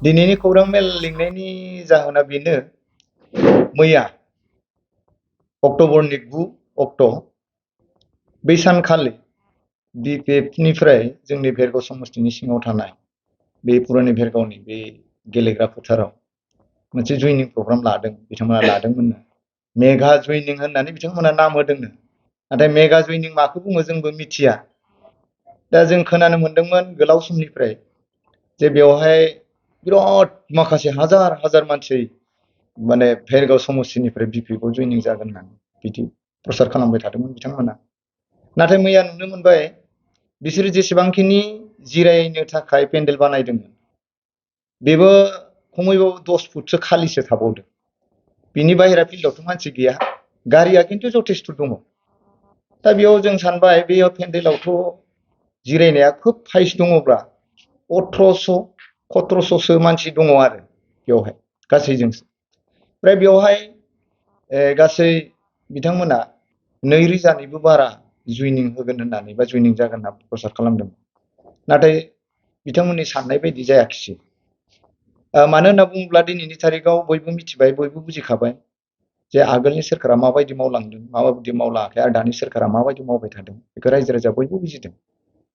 दिनैनि खौरां मेल लिंनायनि जाहोना बेनो मैया अक्ट'बरनि 9 अक्ट' बै सानखालि बिपिएफनिफ्राय जोंनि भेरगाव समस्तिनि सिङाव थानाय बे पुरानि भेरगावनि बे गेलेग्रा फोथाराव मोनसे जयनिं प्रग्राम लादों बिथांमोना लादोंमोननो मेगा जयनिं होननानै बिथांमोना नाम होदोंनो नाथाय मेगा जयनिं माखौ बुङो जोंबो मिथिया दा जों खोनानो मोनदोंमोन गोलाव समनिफ्राय जे बेवहाय बिराद माखासे हाजार हाजार मानसि माने भेरगाव समस्तिनिफ्राय बिपिएफआव जयनिं जागोन होननानै बिदि प्रसार खालामबाय थादोंमोन बिथांमोना नाथाय मैया नुनो मोनबाय बिसोर जेसेबांखिनि जिरायनो थाखाय पेन्डेल बानायदोंमोन बेबो खमैबो 10 फुटसो खालिसो थाबावदों बिनि बाहेरा फिल्डआवथ' मानसि गैया गारिया खिन्थु जथेस्थ' दङ दा बेयाव जों सानबाय बेयाव पेन्डेलावथ' जिरायनाया खोब हाइस दङब्ला 1700 मानसि दङ आरो बेवहाय गासैजोंसो ओमफ्राय बेवहाय गासै बिथांमोना 2000निबो बारा जयनिं होगोन होननानै बा जयनिं जागोन होनना प्रसार खालामदों नाथाय बिथांमोननि साननाय बायदि जायाखिसै मानो होनना बुङोब्ला दिनैनि तारिखाव बयबो मिथिबाय बयबो बुजिखाबाय जे आगोलनि सोरखारा माबायदि मावलांदों माबायदि मावलाङाखै आरो दानि सोरखारा माबायदि मावबाय थादों बेखौ रायजो राजा बयबो बुजिदों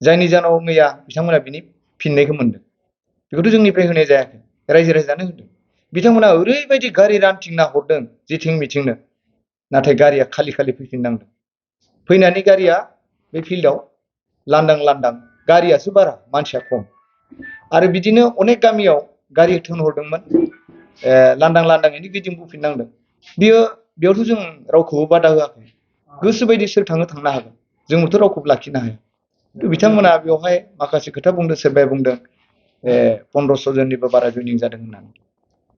जायनि जाहोनाव मैया बिथांमोना बिनि फिननायखौ मोनदों बेखौथ' जोंनिफ्राय होनाय जायाखै रायजो राजानो होदों बिथांमोना ओरैबायदि गारि रानथिंना हरदों जेथिं मिथिंनो नाथाय गारिया खालि खालि फैफिननांदों फैनानै गारिया बे फिल्डआव लांदां लांदां गारियासो बारा मानसिया खम आरो बिदिनो अनेक गामियाव गारि थिनहरदोंमोन लांदां लांदाङैनो गिदिंबोफिननांदों बेयावथ' जों रावखौबो बादा होआखै गोसोबायदि सोर थांनो थांनो हागोन जोंबोथ' रावखौबो लाखिनो हाया बिथांमोना बेवहाय माखासे खोथा बुंदों सोरबाया बुंदों 1500 जननिबो बारा जयनिं जादों होननानै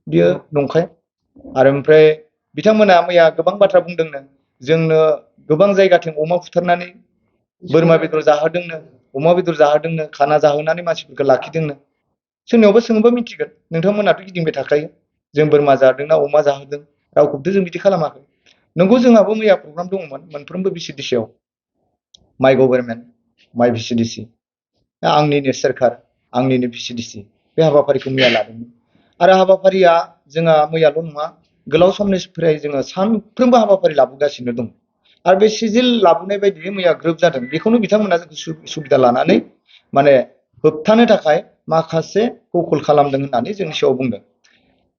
बियो नंखाय आरो ओमफ्राय बिथांमोना मैया गोबां बाथ्रा बुंदोंनो जोंनो गोबां जायगाथिं अमा फुथारनानै बोरमा बेदर जाहोदोंनो अमा बेदर जाहोदोंनो खाना जाहोनानै मानसिफोरखौ लाखिदोंनो सोरनियावबा सोङोबा मिथिगोन नोंथांमोनाथ' गिदिंबाय थाखायो जों बोरमा जादोंना अमा जाहोदों रावखौबोथ' जों बिदि खालामाखै नंगौ जोंहाबो मैया प्रग्राम दङमोन मोनफ्रोमबो भिसिडिसिआव माइ गभर्नमेन्ट माइ भिसिडिसि आंनिनो सोरखार आंनिनो भिसिडिसि बे हाबाफारिखौ मैया लादोंमोन आरो हाबाफारिया जोंहा मैयाल' नङा गोलाव समनिफ्राय जोङो सानफ्रोमबो हाबाफारि लाबोगासिनो दं आरो बे सिजिल लाबोनाय बायदियै मैया ग्रोब जादों बेखौनो बिथांमोना सुबिदा लानानै माने होबथानो थाखाय माखासे कौशल खालामदों होननानै जोंनि सिगाङाव बुंदों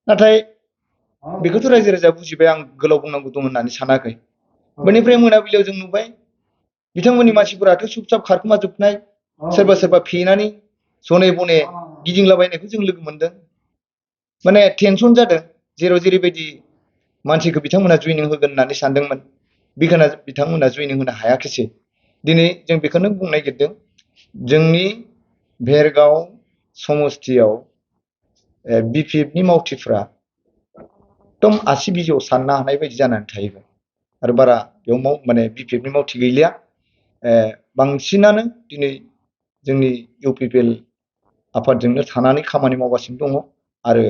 नाथाय बेखौथ' रायजो राजा बुजिबाय आं गोलाव बुंनांगौ दं होननानै सानाखै बेनिफ्राय मोनाबिलियाव जों नुबाय बिथांमोननि मानसिफोराथ' चुपचाप खारखोमाजोबनाय सोरबा सोरबा फेनानै जने बने गिदिंलाबायनायखौ जों लोगो मोनदों माने टेनसन जादों जेराव जेरैबायदि मानसिखौ बिथांमोना जयनिं होगोन होननानै सानदोंमोन बेखौनो बिथांमोना जयनिं होनो हायाखिसै दिनै जों बेखौनो बुंनो नागिरदों जोंनि भेरगाव समस्तियाव बिपिएफनि मावथिफ्रा एकदम आसि बिजौआव साननो हानाय बायदि जानानै थाहैबाय आरो बारा बेयाव माने बिपिएफनि मावथि गैलिया बांसिनानो दिनै जोंनि इउपिपिएल आफादजोंनो थानानै खामानि मावगासिनो दङ आरो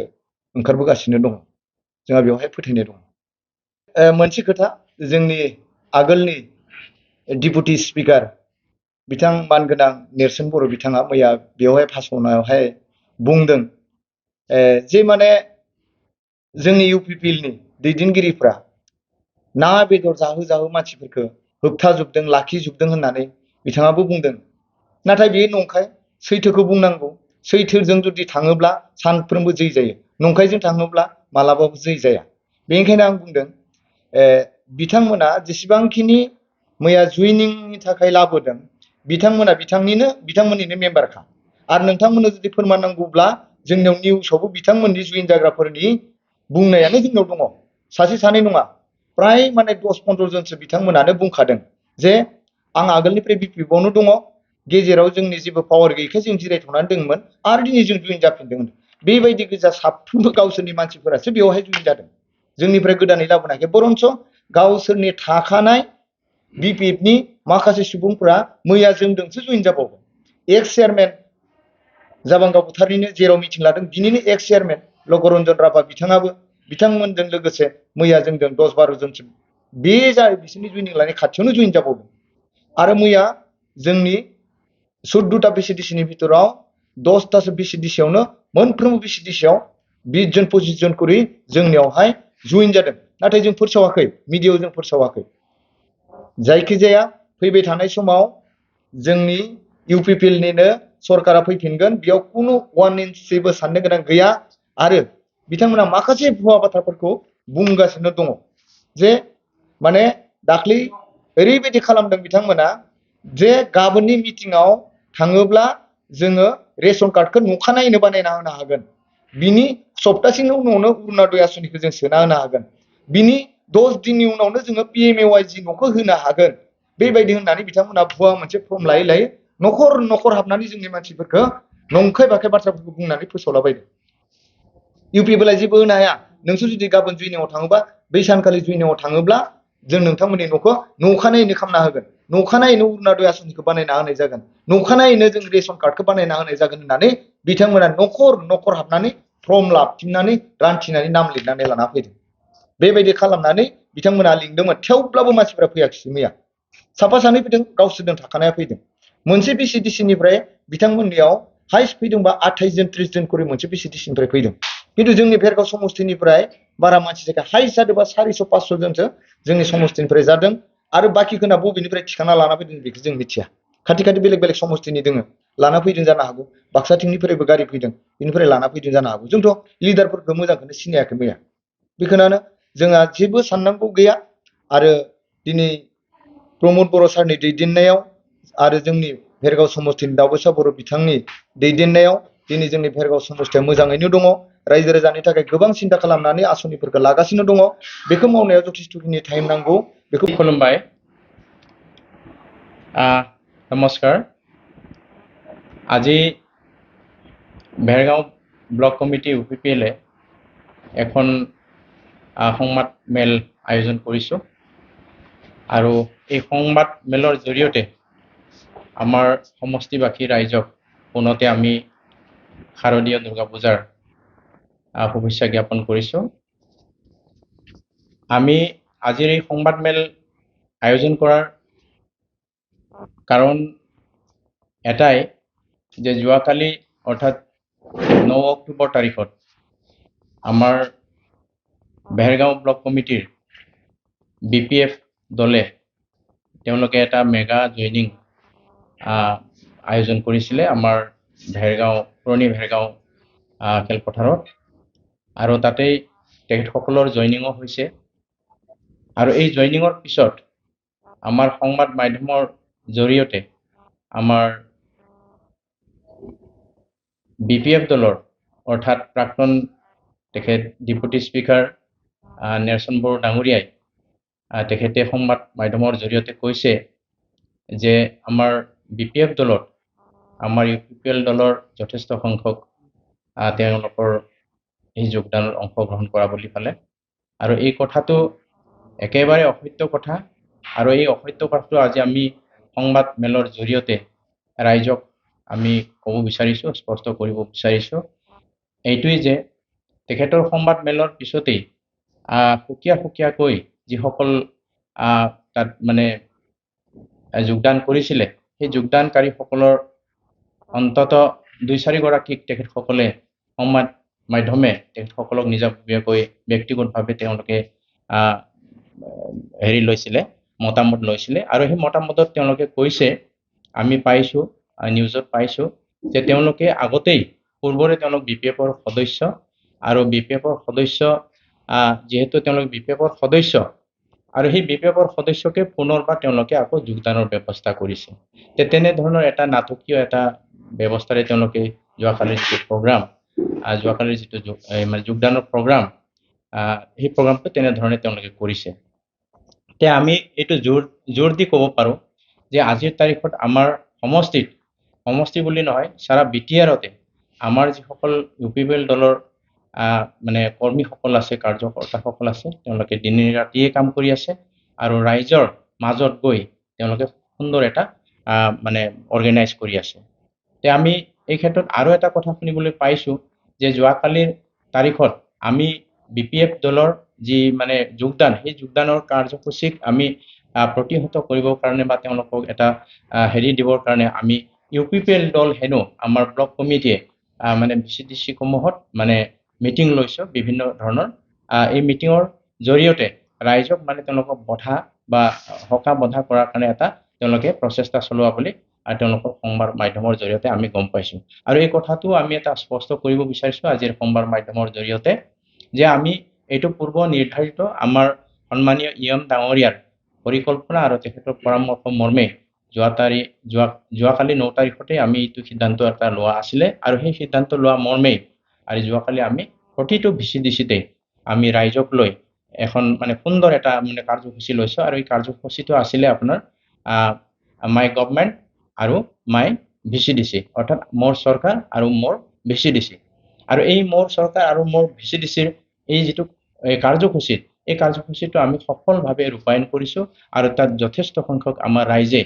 ओंखारबोगासिनो दङ जोंहा बेवहाय फोथायनाय दङ मोनसे खोथा जोंनि आगोलनि डिपुटि स्पिकार बिथां मानगोनां नेर्सोन बर' बिथाङा मैया बेवहाय भाषणावहाय बुंदों जे माने जोंनि इउपिपिएलनि दैदेनगिरिफ्रा ना बेदर जाहो जाहो मानसिफोरखौ होबथाजोबदों लाखिजोबदों होननानै बिथाङाबो बुंदों नाथाय बे नंखाय सैथोखौ बुंनांगौ सैथोजों जुदि थाङोब्ला सानफ्रोमबो जै जायो नंखायजों थाङोब्ला मालाबाबो जै जाया बेनिखायनो आं बुंदों बिथांमोना जेसेबांखिनि मैया जयनिंनि थाखाय लाबोदों बिथांमोना बिथांमोननिनो मेम्बारखा आरो नोंथांमोननो जुदि फोरमान नांगौब्ला जोंनियाव निउसावबो बिथांमोननि जयेन जाग्राफोरनि बुंनायानो जोंनाव दङ सासे सानै नङा प्राय माने 10-15 जनसो बिथांमोनानो बुंखादों जे आं आगोलनिफ्राय बिपिएफआवनो दङ गेजेराव जोंनि जेबो पावार गैयैखाय जों जिरायथ'नानै दंमोन आरो दिनै जों जयेन जाफिनदोंमोन बेबायदि गोजा साफ्रोमबो गावसोरनि मानसिफोरासो बेवहाय जयेन जादों जोंनिफ्राय गोदानै लाबोनायखाय बरन्स गावसोरनि थाखानाय बिपिएफनि माखासे सुबुंफोरा मैया जोंजोंसो जयेन जाबावबाय एक्स चेयारमेन जाबांगा बुथारनिनो जेराव मिटिं लादों बिनिनो एक्स चेयारमेन लगरन्जन राभा बिथाङाबो बिथांमोनजों लोगोसे मैया जोंजों 10-12 जनसो बे जाय बिसोरनि जयनिं लानाय खाथियावनो जयेन जाबावदों आरो मैया जोंनि 14टा भिसिडिसिनि भितराव 10टासो भिसिडिसियावनो मोनफ्रोमबो बिसिडिसियाव 20 जन 25 जन करि जोंनियावहाय जइन जादों नाथाय जों फोसावाखै मिडियायाव जों फोसावाखै जायखिजाया फैबाय थानाय समाव जोंनि इउपिपिएलनिनो सरकारा फैफिनगोन बेयाव कुनु 1 इन्चबो साननो गोनां गैया आरो बिथांमोना माखासे भुवा बाथ्राफोरखौ बुंगासिनो दङ जे माने दाख्लै ओरैबायदि खालामदों बिथांमोना जे गाबोननि मिटिंआव थाङोब्ला जोङो रेशन कार्डखौ नखानायैनो बानायना होनो हागोन बिनि सप्तासेनि उनावनो अरुणोदय आसनिखौ जों सोना होनो हागोन बिनि 10 दिननि उनावनो जोङो पिएमएवाइजि न'खौ होनो हागोन बेबायदि होननानै बिथांमोना भुवा मोनसे फर्म लायै लायै नखर नखर हाबनानै जोंनि मानसिफोरखौ नंखाय बाखाय बाथ्राफोरखौ बुंनानै फोसावलाबायदों इउपिपिएलआ जेबो होनो हाया नोंसोर जुदि गाबोन जुइनिंआव थाङोबा बै सानखालि जुइनिंआव थाङोब्ला जों नोंथांमोननि न'खौ नखानायैनो खालामना होगोन नखानायैनो अरुणोदय आसनिखौ बानायना होनाय जागोन नखानायैनो जों रेशन कार्डखौ बानायना होनाय जागोन होननानै बिथांमोना नखर नखर हाबनानै फर्म लाबथिंनानै रानथिनानै नाम लिरनानै लाना फैदों बेबायदि खालामनानै बिथांमोना लिंदोंमोन थेवब्लाबो मानसिफोरा फैयाखिसै मैया साफा सानै फैदों गावसोरजों थाखानाया फैदों मोनसे बिसिडिसिनिफ्राय बिथांमोननियाव हाइस्ट फैदोंबा 28 जन 30 जन करि मोनसे बिसिडिसिनिफ्राय फैदों किन्तु जोंनि भेरगाव समष्टिनिफ्राय बारा मानसि जायगा हाइस्ट जादोंबा 400 500 जनसो जोंनि समष्टिनिफ्राय जादों आरो बाकिखौना बबेनिफ्राय थिखांना लाना फैदों बेखौ जों मिथिया खाथि खाथि बेलेग बेलेग समष्टिनि दोङो लाना फैदों जानो हागौ बाक्साथिंनिफ्रायबो गारि फैदों बेनिफ्राय लाना फैदों जानो हागौ जोंथ' लिडारफोरखौ मोजांखौनो सिनायाखै मैया बेखौनो जोंहा जेबो साननांगौ गैया आरो दिनै प्रमद बर' सारनि दैदेननायाव आरो जोंनि भेरगाव समष्टिनि दावबैसा बर' बिथांनि दैदेननायाव दिनै जोंनि भेरगाव समष्टिया मोजाङैनो दङ रायजो राजानि थाखाय गोबां सिन्था खालामनानै आसनिफोरखौ लागासिनो दङ बेखौ मावनायाव जथेस्थखिनि टाइम नांगौ बेखौ खुलुमबाय नमस्कार আজি भेरगाव ब्लक कमिटी UPPL এখন সংবাদ মেল আয়োজন কৰিছো আৰু এই সংবাদ মেলৰ জৰিয়তে আমাৰ সমষ্টিবাসী ৰাইজক পুনতে আমি শাৰদীয় দুৰ্গা পূজাৰ শুভেচ্ছা জ্ঞাপন কৰিছো আমি আজিৰ এই সংবাদ মেল আয়োজন কৰাৰ কাৰণ এটাই যে যোৱাকালি অৰ্থাৎ 9 অক্টোবৰ তাৰিখত আমাৰ भेरगाव ब्लक कमिटीर BPF दले তেওঁলোকে এটা মেগা জয়নিং আয়োজন কৰিছিলে আমাৰ भेरगाव পুৰণি भेरगाव খেলপথাৰত আৰু তাতেই তেখেতসকলৰ জয়নিংও হৈছে আৰু এই জয়নিংৰ পিছত আমাৰ সংবাদ মাধ্যমৰ জৰিয়তে আমাৰ BPF দলৰ অৰ্থাৎ প্ৰাক্তন তেখেত ডেপুটি স্পিকাৰ নেলসন বড়ো ডাঙৰীয়াই তেখেতে সংবাদ মাধ্যমৰ জৰিয়তে কৈছে যে আমাৰ BPF দলত আমাৰ UPPL দলৰ যথেষ্ট সংখ্যক তেওঁলোকৰ এই যোগদানৰ অংশগ্ৰহণ কৰা বুলি পালে আৰু এই কথাটো একেবাৰে অসত্য কথা আৰু এই অসত্য কথাটো আজি আমি সংবাদ মেলৰ জৰিয়তে ৰাইজক আমি ক'ব বিচাৰিছো স্পষ্ট কৰিব বিচাৰিছো এইটোই যে তেখেতৰ সংবাদ মেলৰ পিছতেই সুকীয়া সুকীয়াকৈ যিসকল তাত মানে যোগদান কৰিছিলে সেই যোগদানকাৰীসকলৰ অন্তত 2-4 গৰাকীক তেখেতসকলে সংবাদ মাধ্যমে তেখেতসকলক নিজাববীয়াকৈ ব্যক্তিগতভাৱে তেওঁলোকে হেৰি লৈছিলে মতামত লৈছিলে আৰু সেই মতামতত তেওঁলোকে কৈছে আমি পাইছো নিউজত পাইছো যে তেওঁলোকে আগতেই পূৰ্বৰে তেওঁলোক BPFৰ সদস্য আৰু BPFৰ সদস্য যেহেতু তেওঁলোক BPFৰ সদস্য আৰু সেই BPFৰ সদস্যকে পুনৰবাৰ তেওঁলোকে আকৌ যোগদানৰ ব্যৱস্থা কৰিছে তেনে ধৰণৰ এটা নাটকীয় এটা ব্যৱস্থাৰে তেওঁলোকে যোৱাকালিৰ যিটো প্ৰগ্ৰাম যোৱাকালিৰ যিটো মানে যোগদানৰ প্ৰগ্ৰাম সেই প্ৰগ্ৰামটো তেনে ধৰণে তেওঁলোকে কৰিছে তে আমি এইটো জোৰ দি ক'ব পাৰো যে আজিৰ তাৰিখত আমাৰ সমষ্টি বুলি নহয় সারা বিটিআৰতে আমাৰ যিসকল UPPL দলৰ মানে কৰ্মীসকল আছে কাৰ্যকৰ্তাসকল আছে তেওঁলোকে দিনে ৰাতিয়ে কাম কৰি আছে আৰু ৰাইজৰ মাজত গৈ তেওঁলোকে সুন্দৰ এটা মানে অৰ্গানাইজ কৰি আছে তে আমি এই ক্ষেত্ৰত আৰু এটা কথা শুনিবলৈ পাইছো যে যোৱাকালিৰ তাৰিখত আমি BPF দলৰ যি মানে যোগদান সেই যোগদানৰ কাৰ্যসূচীক আমি প্ৰতিহত কৰিবৰ কাৰণে বা তেওঁলোকক এটা হেৰি দিবৰ কাৰণে আমি UPPL দল হেনো আমাৰ ব্লক কমিটিয়ে মানে ভিচিডিচি সমূহত মানে মিটিং লৈছোঁ বিভিন্ন ধৰণৰ। এই মিটিঙৰ জৰিয়তে ৰাইজক মানে তেওঁলোকক বধা বা হকা বধা কৰাৰ কাৰণে এটা তেওঁলোকে প্ৰচেষ্টা চলোৱা বুলি তেওঁলোকৰ সংবাদ মাধ্যমৰ জৰিয়তে আমি গম পাইছোঁ। আৰু এই কথাটো আমি এটা স্পষ্ট কৰিব বিচাৰিছোঁ আজিৰ সংবাদ মাধ্যমৰ জৰিয়তে যে আমি এইটো পূৰ্ব নিৰ্ধাৰিত আমাৰ সন্মানীয় ইয়ম ডাঙৰীয়াৰ পৰিকল্পনা আৰু তেখেতৰ পৰামৰ্শ মৰ্মে যোৱাকালি 9 তাৰিখতে আমি এইটো সিদ্ধান্ত এটা লোৱা আছিলে আৰু সেই সিদ্ধান্ত লোৱা মৰ্মে আৰু যোৱাকালি আমি প্ৰতিটো ভিচিডিচিতে আমি ৰাইজক লৈ এখন মানে সুন্দৰ এটা মানে কাৰ্যসূচী লৈছোঁ আৰু এই কাৰ্যসূচীটো আছিলে আপোনাৰ মাই গভৰ্ণমেণ্ট আৰু মাই ভিচিডিচি অৰ্থাৎ মোৰ চৰকাৰ আৰু মোৰ ভিচিডিচি। আৰু এই মোৰ চৰকাৰ আৰু মোৰ ভিচিডিচিৰ এই যিটো কাৰ্যসূচীত এই কাৰ্যসূচীটো আমি সফলভাৱে ৰূপায়ণ কৰিছোঁ আৰু তাত যথেষ্ট সংখ্যক আমাৰ ৰাইজে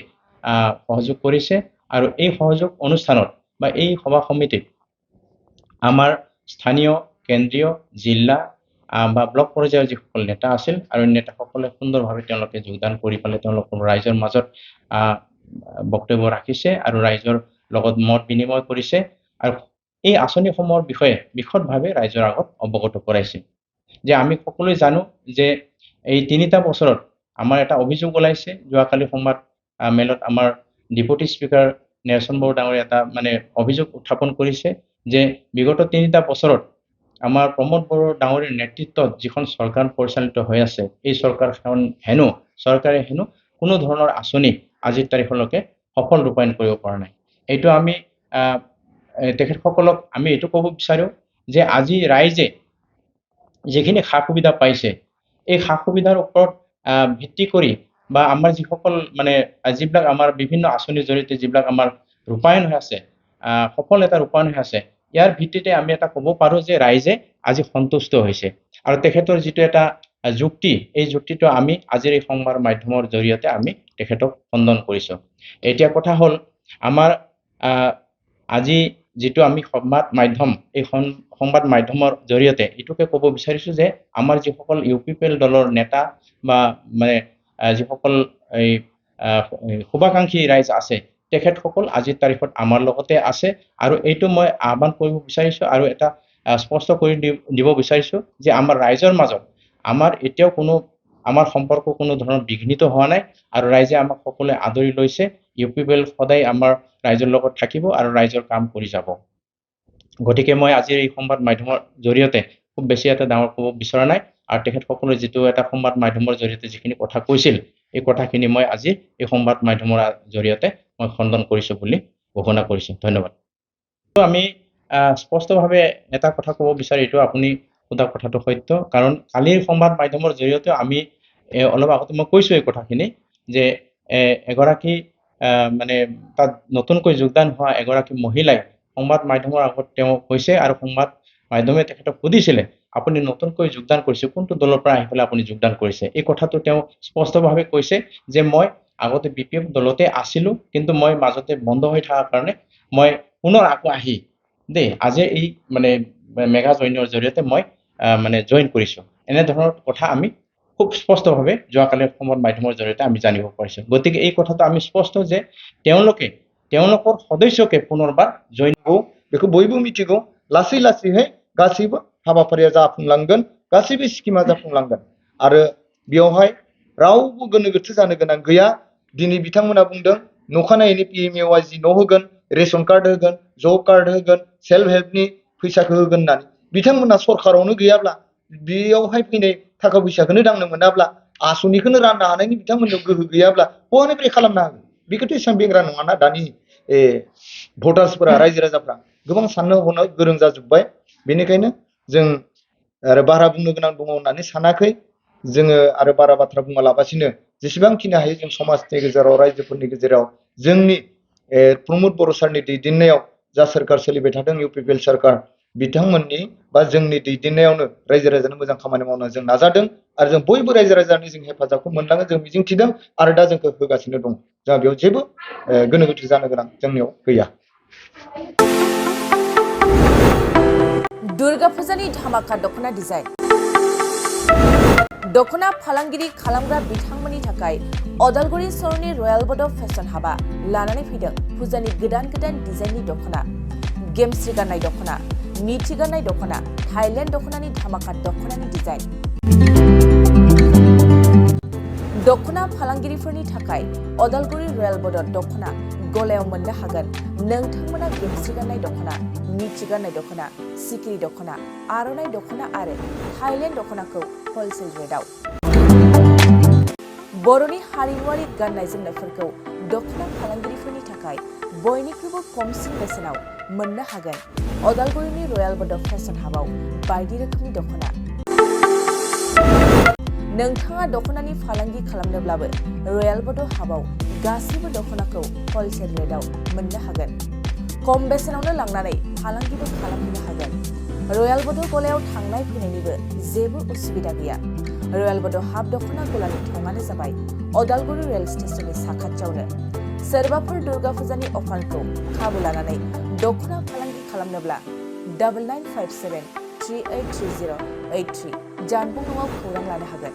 সহযোগ কৰিছে আৰু এই সহযোগ অনুষ্ঠানত বা এই সভা সমিতিত আমাৰ স্থানীয় কেন্দ্ৰীয় জিলা বা ব্লক পৰ্যায়ৰ যিসকল নেতা আছিল আৰু নেতাসকলে সুন্দৰভাৱে তেওঁলোকে যোগদান কৰি পেলাই তেওঁলোকৰ ৰাইজৰ মাজত বক্তব্য ৰাখিছে আৰু ৰাইজৰ লগত মত বিনিময় কৰিছে আৰু এই আঁচনিসমূহৰ বিষয়ে বিশদভাৱে ৰাইজৰ আগত অৱগত কৰাইছে। যে আমি সকলোৱে জানো যে এই 3টা বছৰত আমাৰ এটা অভিযোগ ওলাইছে। যোৱাকালি সংবাদ মেলত আমাৰ ডেপুটি স্পিকাৰ নেলছন বড়ো ডাঙৰীয়া এটা মানে অভিযোগ উত্থাপন কৰিছে যে বিগত 3টা বছৰত আমাৰ প্ৰমোদ বড়ো ডাঙৰীয়াৰ নেতৃত্বত যিখন চৰকাৰ পৰিচালিত হৈ আছে এই চৰকাৰখন চৰকাৰে হেনো কোনো ধৰণৰ আঁচনি আজিৰ তাৰিখলৈকে সফল ৰূপায়ণ কৰিব পৰা নাই। এইটো আমি তেখেতসকলক আমি এইটো ক'ব বিচাৰোঁ যে আজি ৰাইজে যিখিনি সা সুবিধা পাইছে এই সা সুবিধাৰ ওপৰত ভিত্তি কৰি বা আমাৰ যিসকল মানে যিবিলাক আমাৰ বিভিন্ন আঁচনিৰ জৰিয়তে যিবিলাক আমাৰ ৰূপায়ণ হৈ আছে সফল এটা ৰূপায়ণ হৈ আছে ইয়াৰ ভিত্তিতে আমি এটা ক'ব পাৰোঁ যে ৰাইজে আজি সন্তুষ্ট হৈছে আৰু তেখেতৰ যিটো এটা যুক্তি এই যুক্তিটো আমি আজিৰ এই সংবাদ মাধ্যমৰ জৰিয়তে আমি তেখেতক খণ্ডন কৰিছোঁ। এতিয়া কথা হ'ল আমাৰ আজি যিটো আমি সংবাদ মাধ্যম এই সংবাদ মাধ্যমৰ জৰিয়তে এইটোকে ক'ব বিচাৰিছোঁ যে আমাৰ যিসকল UPPL দলৰ নেতা বা মানে যিসকল এই শুভাকাংক্ষী ৰাইজ আছে তেখেতসকল আজিৰ তাৰিখত আমাৰ লগতে আছে আৰু এইটো মই আহ্বান কৰিব বিচাৰিছোঁ আৰু এটা স্পষ্ট কৰি দিব বিচাৰিছোঁ যে আমাৰ ৰাইজৰ মাজত আমাৰ এতিয়াও আমাৰ সম্পৰ্ক কোনো ধৰণৰ বিঘ্নিত হোৱা নাই আৰু ৰাইজে আমাক সকলোৱে আদৰি লৈছে। UPPL সদায় আমাৰ ৰাইজৰ লগত থাকিব আৰু ৰাইজৰ কাম কৰি যাব। গতিকে মই আজিৰ এই সংবাদ মাধ্যমৰ জৰিয়তে খুব বেছি এটা ডাঙৰ ক'ব বিচৰা নাই আৰু তেখেতসকলে যিটো এটা সংবাদ মাধ্যমৰ জৰিয়তে যিখিনি কথা কৈছিল এই কথাখিনি মই আজি এই সংবাদ মাধ্যমৰ জৰিয়তে মই খণ্ডন কৰিছোঁ বুলি ঘোষণা কৰিছোঁ। ধন্যবাদ। আমি স্পষ্টভাৱে এটা কথা ক'ব বিচাৰি এইটো আপুনি সোধা কথাটো সত্য কাৰণ কালিৰ সংবাদ মাধ্যমৰ জৰিয়তে আমি অলপ আগতে মই কৈছোঁ এই কথাখিনি যে এগৰাকী মানে তাত নতুনকৈ যোগদান হোৱা এগৰাকী মহিলাই সংবাদ মাধ্যমৰ আগত তেওঁ কৈছে আৰু সংবাদ মাধ্যমে তেখেতক সুধিছিলে আপুনি নতুনকৈ যোগদান কৰিছে কোনটো দলৰ পৰা আহি পেলাই আপুনি যোগদান কৰিছে এই কথাটো তেওঁ স্পষ্টভাৱে কৈছে যে মই আগতে BPF দলতে আছিলোঁ কিন্তু মই মাজতে বন্ধ হৈ থকাৰ কাৰণে মই পুনৰ আকৌ আহি আজি এই মানে মেগা জইনৰ জৰিয়তে মই মানে জইন কৰিছোঁ। এনেধৰণৰ কথা আমি খুব স্পষ্টভাৱে যোৱাকালিৰ সংবাদ মাধ্যমৰ জৰিয়তে আমি জানিব পাৰিছোঁ। গতিকে এই কথাটো আমি স্পষ্ট যে তেওঁলোকৰ সদস্যকে পুনৰবাৰ জইন बेखौ बयबो मिथिगौ लासै लासैहाय गासैबो हाबाफारिया जाफुंलांगोन गासैबो स्किमा जाफुंलांगोन आरो बेयावहाय रावबो गोनो गोथो जानो गोनां गैया। दिनै बिथांमोना बुंदों नखानायैनो PMAY जि न' होगोन रेशन कार्ड होगोन जब कार्ड होगोन सेल्फ हेल्पनि फैसाखौ होगोन होननानै बिथांमोना सरकारावनो गैयाब्ला बेयावहाय फैनाय थाखा फैसाखौनो दांनो मोनाब्ला आसनिखौनो राननो हानायनि बिथांमोननाव गोहो गैयाब्ला बहानिफ्राय खालामनो हागोन बेखौथ' एसेबां बेंग्रा नङाना दानि भटार्सफोरा रायजो राजाफ्रा गोबां साननो हनो गोरों जाजोब्बाय। बेनिखायनो जों आरो बारा बुंनो गोनां दङ होननानै सानाखै जोङो आरो बारा बाथ्रा बुङालाबासिनो जेसेबांखिनि हायो जों समाजनि गेजेराव रायजोफोरनि गेजेराव जोंनि प्रमोद बर' सारनि दैदेननायाव जा सोरखार सोलिबाय थादों UPPL सोरखार बिथांमोननि बा जोंनि दैदेननायावनो रायजो राजानो मोजां खामानि मावनो जों नाजादों आरो जों बयबो रायजो राजानि जों हेफाजाबखौ मोनलाङो जों मिजिंथिदों आरो दा जोंखौ होगासिनो दं। जोंहा बेयाव जेबो गोनो गोथो जानो गोनां जोंनियाव गैया। दुर्गा फुजानि धामाका दखना डिजाइन दखना फालांगिरि खालामग्रा बिथांमोननि थाखाय अदालगुरि सरनि रयेल बड' फेशन हाबा लानानै फैदों फुजानि गोदान गोदान डिजाइननि दखना गेमस्रि गाननाय दख'ना, मिथि गाननाय दख'ना, थाइलेण्ड दख'नानि धामाका दख'नानि डिजाइन। दख'ना फालांगिरिफोरनि थाखाय अदालगुरि रयेल बर्डर दख'ना गलायाव मोननो हागोन। नोंथांमोना गेमस्रि गाननाय दख'ना, मिथि गाननाय दख'ना, सिखिरि दख'ना, आर'नाइ दख'ना आरो थाइलेण्ड दख'नाखौ हलसेल रेटआव। बर'नि हारिमुआरि गाननाय जोमनायफोरखौ दख'ना फालांगिरिफोरनि थाखाय बयनिख्रुइबो खमसिन बेसेनाव मोननो हागोन। अदालगुरिनि रयेल बर्डर फेशन हाबाव बायदि रोखोमनि दख'ना। नोंथाङा दख'नानि फालांगि खालामनोब्लाबो रयेल बर्डर हाबाव गासैबो दख'नाखौ हलसेल रेटआव मोननो हागोन। खम बेसेनावनो लांनानै फालांगिबो खालामनो हागोन। रयेल बर्डर गलायाव थांनाय फैनायनिबो जेबो उसुबिदा गैया। रयेल बर्डर हाब दख'ना गलानि थंआनो जाबाय अदालगुरि रेल स्टेशननि साखाथियावनो। सोरबाफोर दुर्गा फुजानि अफारखौ खाबु लानानै दख'ना फालांगि खालामनोब्ला 9957 383083 जानबुं नङाव खौरां लानो हागोन।